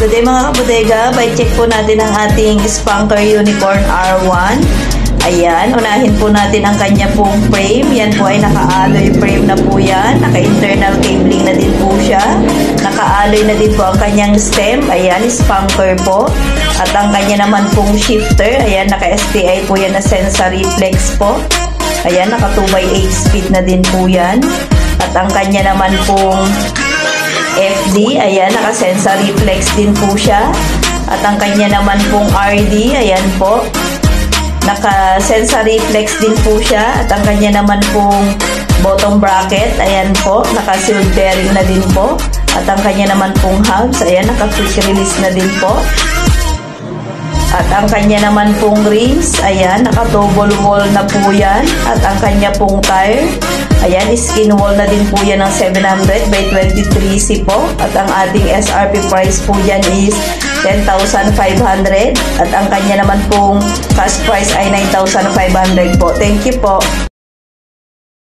Good day mga kabodega, by check po natin ang ating Spunker Unicorn R1. Ayan, unahin po natin ang kanya pong frame. Yan po ay naka-alloy frame na po yan. Naka-internal cabling na din po siya. Naka-alloy na din po ang kanyang stem. Ayan, Spunker po. At ang kanya naman pong shifter. Ayan, naka-STI po yan na sensor reflex po. Ayan, naka 2x8 speed na din po yan. At ang kanya naman pong FD, ayan, naka-sensor reflex din po siya. At ang kanya naman pong RD, ayan po, naka-sensor reflex din po siya. At ang kanya naman pong bottom bracket, ayan po, naka-sealed bearing na din po. At ang kanya naman pong hubs, ayan, naka-quick release na din po. At ang kanya naman pong rings, ayan, naka-double wall na po yan. At ang kanya pong tire, ayan, skin wall na din po yan ng 700 by 23C po. At ang ating SRP price po yan is 10,500. At ang kanya naman pong cash price ay 9,500 po. Thank you po.